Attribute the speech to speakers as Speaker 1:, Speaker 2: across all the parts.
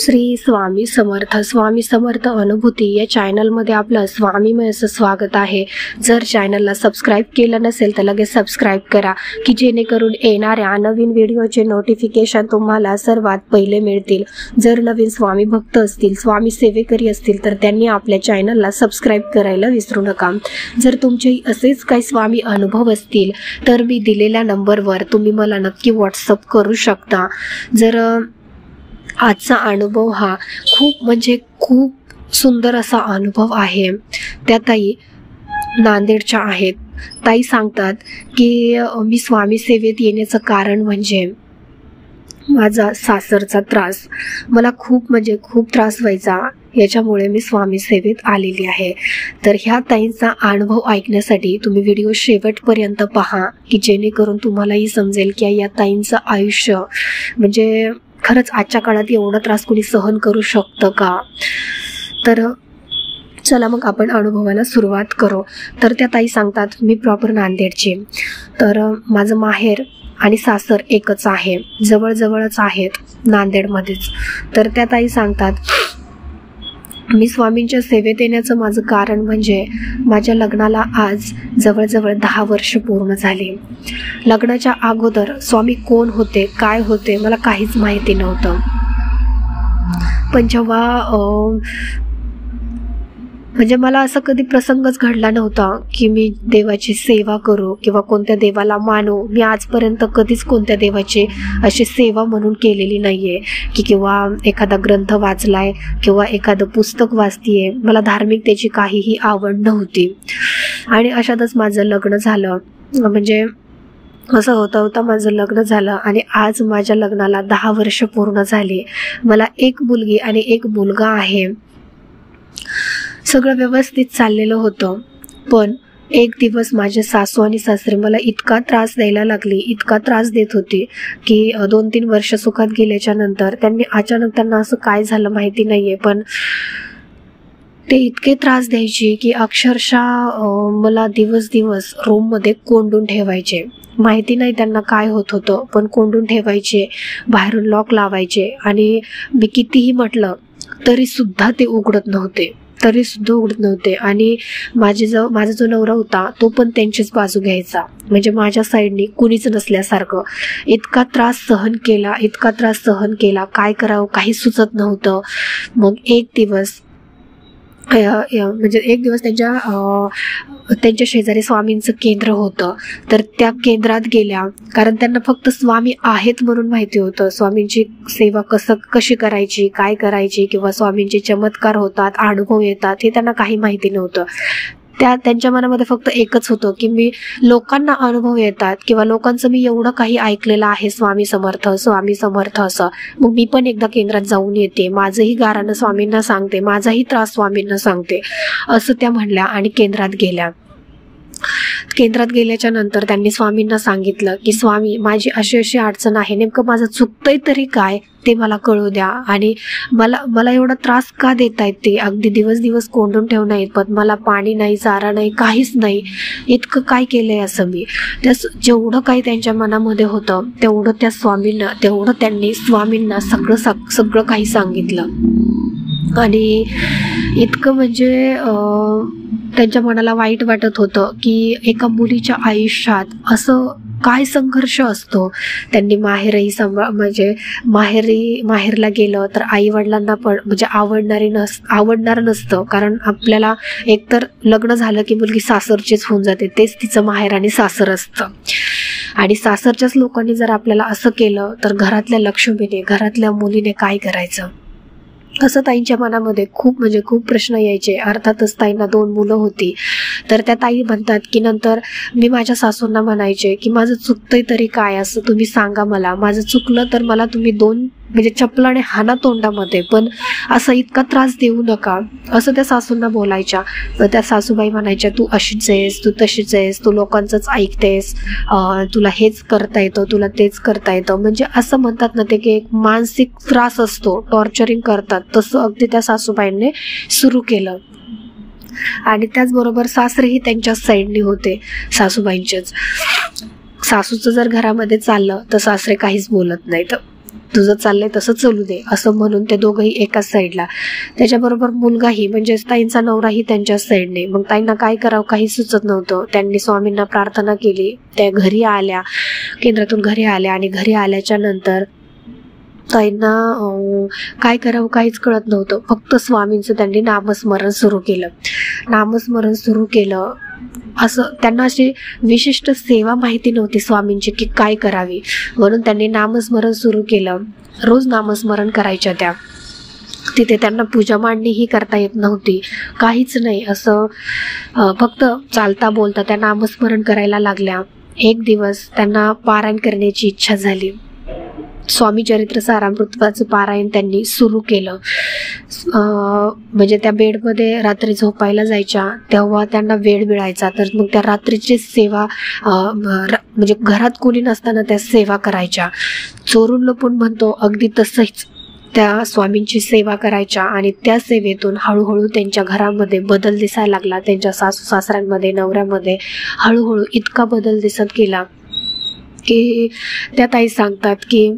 Speaker 1: श्री स्वामी समर्थ. स्वामी समर्थ अनुभूती या चॅनलमध्ये आपलं स्वामीमय असं स्वागत आहे. जर चॅनलला सबस्क्राईब केलं नसेल तर लगेच सबस्क्राईब करा की जेणेकरून येणाऱ्या नवीन व्हिडिओचे नोटिफिकेशन तुम्हाला सर्वात पहिले मिळतील. जर नवीन स्वामी भक्त असतील, स्वामी सेवेकरी असतील तर त्यांनी आपल्या चॅनलला सबस्क्राईब करायला विसरू नका. जर तुमचे असेच काही स्वामी अनुभव असतील तर मी दिलेल्या नंबरवर तुम्ही मला नक्की व्हॉट्सअप करू शकता. जर आजचा अनुभव हा खूप सुंदर असा अनुभव आहे. त्या ताई नांदेडच्या आहेत. ताई सांगतात की मी स्वामी सेवेत येण्याचं कारण म्हणजे माझा सासरचा त्रास. मला खूप त्रास व्हायचा, याच्यामुळे मी स्वामी सेवेत आलेली आहे. तर ह्या ताईंचा अनुभव ऐकण्यासाठी तुम्ही व्हिडिओ शेवटपर्यंत पहा की जेणेकरून तुम्हालाही समजेल की या ताईंचं आयुष्य म्हणजे खरंच आजच्या काळात एवढा त्रास कोणी सहन करू शकतं का. तर चला मग आपण अनुभवाला सुरुवात करू. तर त्या ताई सांगतात, मी प्रॉपर नांदेडची. तर माझं माहेर आणि सासर एकच आहे, जवळजवळच आहेत नांदेडमध्येच. तर त्या ताई सांगतात, मी स्वामींच्या सेवेत येण्याचं माझं कारण म्हणजे माझ्या लग्नाला आज जवळजवळ 10 वर्ष पूर्ण झाली. लग्नाच्या अगोदर स्वामी कोण होते, काय होते मला काहीच माहिती नव्हतं. पण जेव्हा म्हणजे मला असं कधी प्रसंगच घडला नव्हता की मी देवाची सेवा करू किंवा कोणत्या देवाला मानू. मी आजपर्यंत कधीच कोणत्या देवाची अशी सेवा म्हणून केलेली नाहीये की किंवा एखादा ग्रंथ वाचलाय किंवा एखादं पुस्तक वाचतीये. मला धार्मिकतेची काहीही आवड नव्हती. आणि अशातच माझं लग्न झालं. म्हणजे असं होता माझं लग्न झालं आणि आज माझ्या लग्नाला 10 वर्ष पूर्ण झाली. मला एक मुलगी आणि एक मुलगा आहे. सगळं व्यवस्थित चाललेलं होतं. पण एक दिवस माझे सासू आणि सासरे मला इतका त्रास द्यायला लागली, इतका त्रास देत होती की 2-3 वर्ष सुखात गेल्याच्या नंतर त्यांना असं काय झालं माहिती नाहीये, पण ते इतके त्रास द्यायचे की अक्षरशः मला दिवस रूममध्ये कोंडून ठेवायचे. माहिती नाही त्यांना काय होत होतं, पण कोंडून ठेवायचे, बाहेरून लॉक लावायचे. आणि मी कितीही म्हटलं तरी सुद्धा ते उघडत नव्हते. आणि माझा जो नवरा होता तो पण त्यांचीच बाजू घ्यायचा. म्हणजे माझ्या साईडनी कुणीच नसल्यासारखं. इतका त्रास सहन केला, काय करावं काही सुचत नव्हतं. मग एक दिवस त्यांच्या शेजारी स्वामींचं केंद्र होतं. तर त्या केंद्रात गेल्या, कारण त्यांना फक्त स्वामी आहेत म्हणून माहिती होतं. स्वामींची सेवा कशी करायची, काय करायची किंवा स्वामींचे चमत्कार होतात, अनुभव येतात हे त्यांना काही माहिती नव्हतं. त्यांच्या मनामध्ये फक्त एकच होतं की मी लोकांना अनुभव येतात किंवा लोकांचं मी एवढं काही ऐकलेलं आहे स्वामी समर्थ असं. मग मी पण एकदा केंद्रात जाऊन येते, माझंही गारानं स्वामींना सांगते, माझाही त्रास स्वामींना सांगते असं त्या म्हणल्या. आणि केंद्रात गेल्याच्या नंतर त्यांनी स्वामींना सांगितलं की स्वामी माझी अशी अडचण आहे, नेमकं माझं चुकतंय तरी काय ते मला कळू द्या. आणि मला एवढा त्रास का देतायत ते. अगदी दिवस कोंडून ठेवणं येत, पण मला पाणी नाही, चारा नाही, काहीच नाही. इतकं काय केलंय असं मी. जेवढं काही त्यांच्या मनामध्ये होतं तेवढं त्यांनी स्वामींना सगळं काही सांगितलं. आणि इतकं म्हणजे त्यांच्या मनाला वाईट वाटत होतं की एका मुलीच्या आयुष्यात असं काय संघर्ष असतो. त्यांनी माहेरला गेलं तर आई वडिलांना पण म्हणजे आवडणार नसतं. कारण आपल्याला एकतर लग्न झालं की मुलगी सासरचीच होऊन जाते, तेच तिचं माहेर आणि सासर असतं. आणि सासरच्याच लोकांनी जर आपल्याला असं केलं तर घरातल्या लक्ष्मीने, घरातल्या मुलीने काय करायचं असं ताईंच्या मनामध्ये खूप प्रश्न यायचे. अर्थातच ताईंना 2 मुलं होती. तर त्या ताई म्हणतात की नंतर मी माझ्या सासूंना म्हणायचे की माझं चुकतंय तरी काय, असं तुम्ही सांगा मला. माझं चुकलं तर मला तुम्ही 2 चपलाने हाना तोंडामध्ये, पण असं इतका त्रास देऊ नका असं त्या सासूंना बोलायच्या. त्या सासूबाई म्हणायच्या, तू अशीच आहेस, तू तशीच आहेस, तू लोकांचंच ऐकतेस, तुला हेच करता येतं, तुला तेच करता येतं. म्हणजे असं म्हणतात ना ते की एक मानसिक त्रास असतो, टॉर्चरिंग करतात, तसं अगदी त्या सासूबाईंनी सुरू केलं. आणि त्याचबरोबर सासरेही त्यांच्याच साईडनी होते, सासूबाईंचेच. सासूचं जर घरामध्ये चाललं तर सासरे काहीच बोलत नाहीत. तुझं चाललंय तसं चालू दे असं म्हणून ते दोघंही एकाच साईडला. त्याच्याबरोबर मुलगाही म्हणजे ताईंचा नवराही त्यांच्याच साईडने. मग ताईंना काय करावं काही सुचत नव्हतं. त्यांनी स्वामींना प्रार्थना केली. त्या घरी आल्या, केंद्रातून घरी आल्या आणि घरी आल्याच्या नंतर ताईंना काय करावं काहीच कळत नव्हतं. फक्त स्वामींचं त्यांनी नामस्मरण सुरू केलं. नामस्मरण सुरू केलं. असं त्यांना अशी विशिष्ट सेवा माहिती नव्हती स्वामींची की काय करावी, म्हणून त्यांनी नामस्मरण सुरू केलं. रोज नामस्मरण करायच्या त्या. तिथे त्यांना पूजा मांडणीही करता येत नव्हती, काहीच नाही. असं फक्त चालता बोलता त्या नामस्मरण करायला लागल्या. एक दिवस त्यांना पारायण करण्याची इच्छा झाली. स्वामी चरित्र सारामृताचं पारायण त्यांनी सुरू केलं. म्हणजे त्या बेडमध्ये रात्री झोपायला जायच्या तेव्हा त्यांना वेळ मिळायचा, तर मग त्या रात्रीची सेवा म्हणजे घरात कोणी नसताना त्या सेवा करायच्या. चोरून लपून म्हणतो अगदी तसंच त्या स्वामींची सेवा करायच्या. आणि त्या सेवेतून हळूहळू त्यांच्या घरामध्ये बदल दिसायला लागला. त्यांच्या सासू सासऱ्यांमध्ये, नवऱ्यामध्ये हळूहळू इतका बदल दिसत गेला की त्या ताई सांगतात की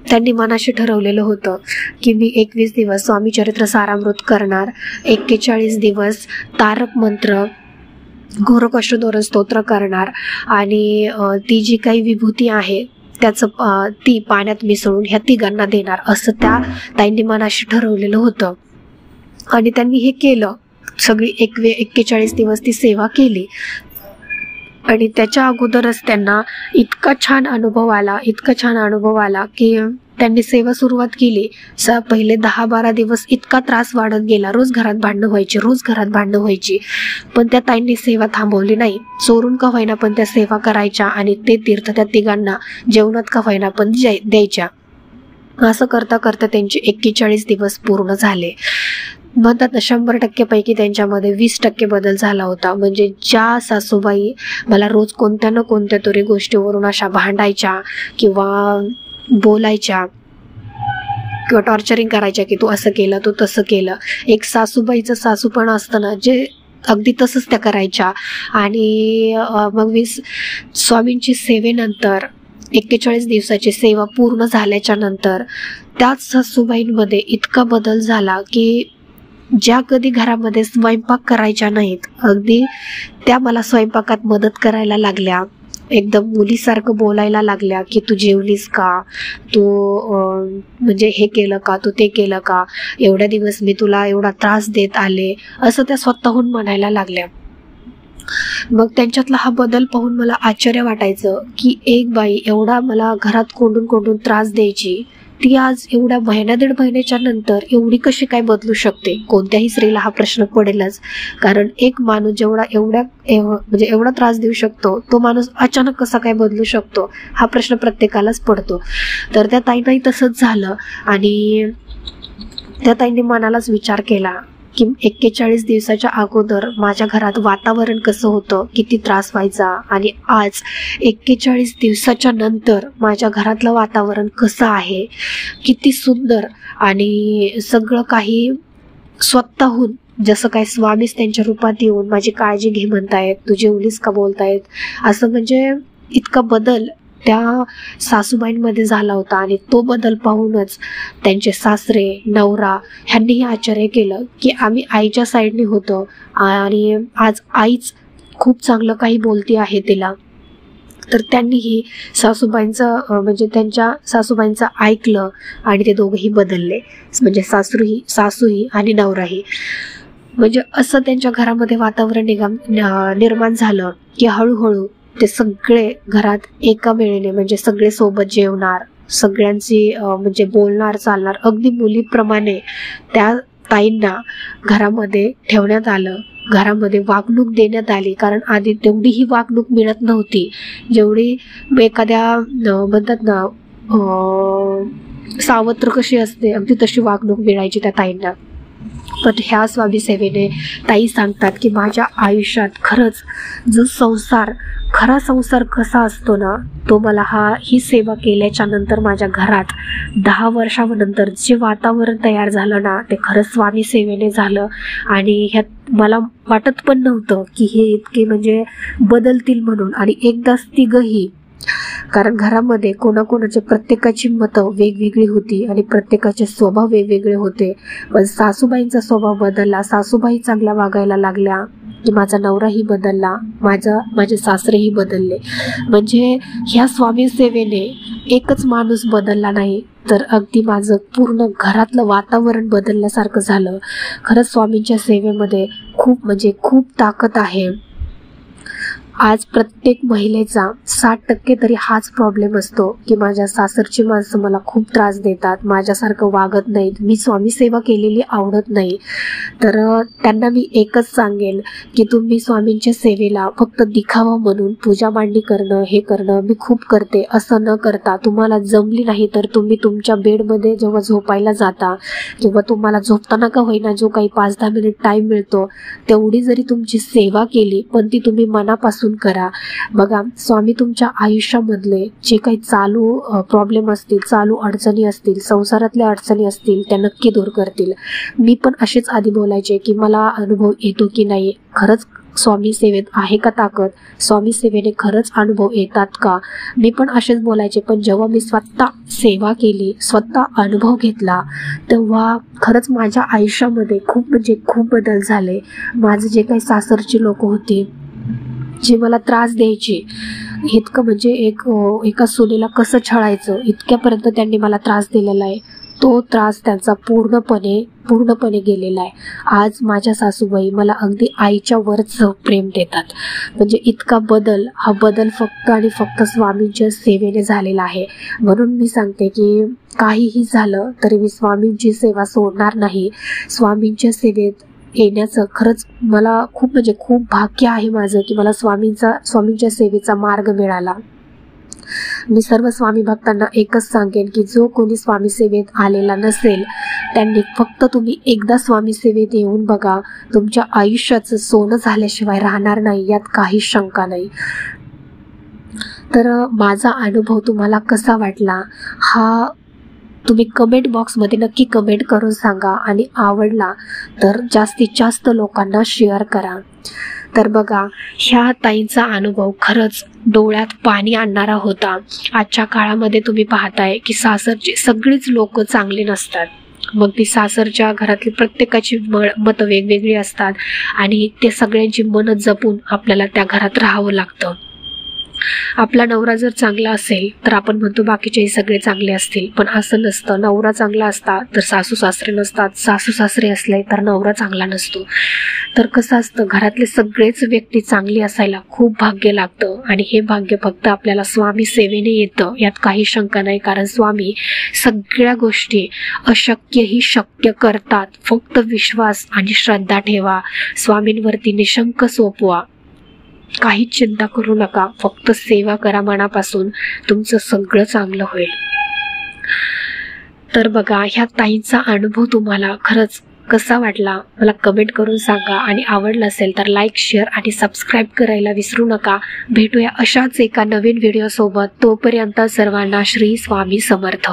Speaker 1: त्यांनी मनाशी ठरवलेलं होतं की मी 21 दिवस स्वामी चरित्र सारामृत करणार, 41 दिवस तारक मंत्र, घोरकष्टोत्तर स्तोत्र करणार आणि ती जी काही विभूती आहे त्याचं ती पाण्यात मिसळून ह्या तिघांना देणार, असं त्या ताईंनी मनाशी ठरवलेलं होतं. आणि त्यांनी हे केलं. सगळी 41 दिवस ती सेवा केली. आणि त्याच्या अगोदरच त्यांना इतका छान अनुभव आला की त्यांनी सेवा सुरुवात केली. पहिले 10-12 दिवस इतका त्रास वाढत गेला. रोज घरात भांडणं व्हायची. पण त्या ताईंनी सेवा थांबवली नाही. चोरून का होईना पण त्या सेवा करायच्या आणि ते तीर्थ त्या तिघांना जेवणात का होईना पण द्यायच्या. असं करता करता त्यांचे 41 दिवस पूर्ण झाले. म्हणतात ना 100% पैकी त्यांच्यामध्ये 20% बदल झाला होता. म्हणजे ज्या सासूबाई मला रोज कोणत्या ना कोणत्या तरी गोष्टीवरून अशा भांडायच्या किंवा बोलायच्या किंवा टॉर्चरिंग करायच्या की तू असं केलं, तू तसं केलं, एक सासूबाईचं सासूपण असतं ना, जे अगदी तसंच त्या करायच्या. आणि मग स्वामींची सेवेनंतर 41 दिवसाची सेवा पूर्ण झाल्याच्या नंतर त्याच सासूबाईंमध्ये इतका बदल झाला की ज्या कधी घरामध्ये स्वयंपाक करायच्या नाहीत, अगदी त्या मला स्वयंपाकात मदत करायला लागल्या. एकदम मुलीसारखं बोलायला लागल्या की तू जेवलीस का, तू म्हणजे हे केलं का, तू ते केलं का, एवढ्या दिवस मी तुला एवढा त्रास देत आले, असं त्या स्वतःहून म्हणायला लागल्या. मग त्यांच्यातला हा बदल पाहून मला आश्चर्य वाटायचं की एक बाई एवढा मला घरात कोंडून त्रास द्यायची, ती आज एवढ्या 1.5 महिन्याच्या नंतर एवढी कशी काय बदलू शकते. कोणत्याही स्त्रीला हा प्रश्न पडेलच, कारण एक माणूस म्हणजे एवढा त्रास देऊ शकतो, तो माणूस अचानक कसा काय बदलू शकतो, हा प्रश्न प्रत्येकालाच पडतो. तर त्या ताईंनाही तसंच झालं. आणि त्या ताईंनी मनालाच विचार केला की 41 दिवसाच्या अगोदर माझ्या घरात वातावरण कसं होतं, किती त्रास व्हायचा, आणि आज 41 दिवसाच्या नंतर माझ्या घरातलं वातावरण कसं आहे, किती सुंदर. आणि सगळं काही स्वतःहून जसं काय स्वामीच त्यांच्या रूपात येऊन माझी काळजी घे म्हणतायत, तू जेवलीस का बोलतायत, असं म्हणजे इतका बदल त्या सासूबाईंमध्ये झाला होता. आणि तो बदल पाहूनच त्यांचे सासरे, नवरा ह्यांनीही आश्चर्य केलं की आम्ही आईच्या साईडने होतो आणि आज आईच खूप चांगलं काही बोलती आहे तिला. तर त्यांनीही म्हणजे त्यांच्या सासूबाईंचं ऐकलं आणि ते दोघंही बदलले, म्हणजे सासूही आणि नवराही. म्हणजे असं त्यांच्या घरामध्ये वातावरण निर्माण झालं की हळूहळू ते सगळे घरात एका वेळेने, म्हणजे सगळे सोबत जेवणार, सगळ्यांची म्हणजे बोलणार, चालणार, अगदी मुलीप्रमाणे त्या ताईंना घरामध्ये ठेवण्यात आलं. घरामध्ये वागणूक देण्यात आली, कारण आधी तेवढीही वागणूक मिळत नव्हती जेवढी एखाद्या म्हणतात ना सावत्र कशी असते, अगदी तशी वागणूक मिळायची त्या ताईंना. पण ह्या स्वामी सेवेने ताई सांगतात की माझ्या आयुष्यात खरंच जो खरा संसार कसा असतो ना, तो मला ही सेवा केल्याच्या नंतर माझ्या घरात 10 वर्षानंतर जे वातावरण तयार झालं ना, ते खरंच स्वामी सेवेने झालं. आणि ह्यात मला वाटत पण नव्हतं की हे इतके म्हणजे बदलतील म्हणून. आणि एकदाच तिघही कारण घरामध्ये कोणाकोणाचे प्रत्येकाची मतं वेगवेगळी होती आणि प्रत्येकाचे स्वभाव वेगवेगळे होते. पण सासूबाईंचा स्वभाव बदलला, सासूबाई चांगल्या वागायला लागल्या की माझा नवराही बदलला, माझे सासरेही बदलले. म्हणजे ह्या स्वामी सेवेने एकच माणूस बदलला नाही, तर अगदी माझं पूर्ण घरातलं वातावरण बदलल्यासारखं झालं. खरंच स्वामींच्या सेवेमध्ये खूप म्हणजे खूप ताकद आहे. आज प्रत्येक महिलेचा 60% तरी हाच प्रॉब्लेम असतो की माझ्या सासरची माणसं मला खूप त्रास देतात, माझ्यासारखं वागत नाहीत, मी स्वामी सेवा केलेली आवडत नाही. तर त्यांना मी एकच सांगेन की तुम्ही स्वामींच्या सेवेला फक्त दिखावा म्हणून पूजा मांडणी करणं, हे करणं मी खूप करते असं न करता, तुम्हाला जमली नाही तर तुम्ही तुमच्या बेडमध्ये जेव्हा झोपायला जाता किंवा तुम्हाला झोपताना का होईना जो काही 5-10 मिनिट टाईम मिळतो तेवढी जरी तुमची सेवा केली, पण ती तुम्ही मनापासून करा. बघा, स्वामी तुमच्या आयुष्यामधले जे काही चालू प्रॉब्लेम असतील, चालू अडचणी असतील, संसारातल्या अडचणी असतील, त्या नक्की दूर करतील. मी पण असेच आधी बोलायचे की मला अनुभव येतो की नाही, खरंच स्वामी सेवेत आहे का ताकद, स्वामी सेवेने खरंच अनुभव येतात का, मी पण असेच बोलायचे. पण जेव्हा मी स्वतः सेवा केली, स्वतः अनुभव घेतला, तेव्हा खरंच माझ्या आयुष्यामध्ये खूप म्हणजे खूप बदल झाले. माझे जे काही सासरची लोक होती, जे मला त्रास द्यायचे, इतकं म्हणजे एका सुनेला कसं छळायचं इतक्यापर्यंत त्यांनी मला त्रास दिलेला आहे. तो त्रास त्यांचा पूर्णपणे गेलेला आहे. आज माझ्या सासूबाई मला अगदी आईच्या वरच प्रेम देतात. म्हणजे इतका बदल, हा बदल फक्त आणि फक्त स्वामींच्या सेवेने झालेला आहे. म्हणून मी सांगते की काहीही झालं तरी मी स्वामींची सेवा सोडणार नाही. स्वामींच्या सेवेत येण्याचं खरंच मला खूप म्हणजे खूप भाग्य आहे माझं की मला स्वामींच्या सेवेचा मार्ग मिळाला. मी सर्व स्वामी भक्तांना एकच सांगेन की जो कोणी स्वामी सेवेत आलेला नसेल त्यांनी फक्त तुम्ही एकदा स्वामी सेवेत येऊन बघा, तुमच्या आयुष्याचं सोनं झाल्याशिवाय राहणार नाही, यात काही शंका नाही. तर माझा अनुभव तुम्हाला कसा वाटला हा तुम्ही कमेंट बॉक्समध्ये नक्की कमेंट करून सांगा आणि आवडला तर जास्तीत जास्त लोकांना शेअर करा. तर बघा, ह्या ताईंचा अनुभव खरंच डोळ्यात पाणी आणणारा होता. आजच्या काळामध्ये तुम्ही पाहताय की सासरची सगळीच लोक चांगली नसतात. मग ती सासरच्या घरातली प्रत्येकाची मतं वेगवेगळी असतात आणि ते सगळ्यांची मनं जपून आपल्याला त्या घरात राहावं लागतं. आपला नवरा जर चांगला असेल तर आपण म्हणतो बाकीचेही सगळे चांगले असतील, पण असं नसतं. नवरा चांगला असता तर सासू सासरे नसतात, सासू सासरे असले तर नवरा चांगला नसतो. तर कसं असतं, घरातले सगळेच व्यक्ती चांगली असायला खूप भाग्य लागतं आणि हे भाग्य फक्त आपल्याला स्वामी सेवेने येतं, यात काही शंका नाही. कारण स्वामी सगळ्या गोष्टी अशक्यही शक्य करतात. फक्त विश्वास आणि श्रद्धा ठेवा, स्वामींवरती निशंक सोपवा, काहीच चिंता करू नका, फक्त सेवा करा मनापासून, तुमचं सगळं चांगलं होईल. तर बघा, ह्या ताईंचा अनुभव तुम्हाला खरंच कसा वाटला मला कमेंट करून सांगा आणि आवडला असेल तर लाईक, शेअर आणि सबस्क्राईब करायला विसरू नका. भेटूया अशाच एका नवीन व्हिडिओ सोबत. तोपर्यंत सर्वांना श्री स्वामी समर्थ.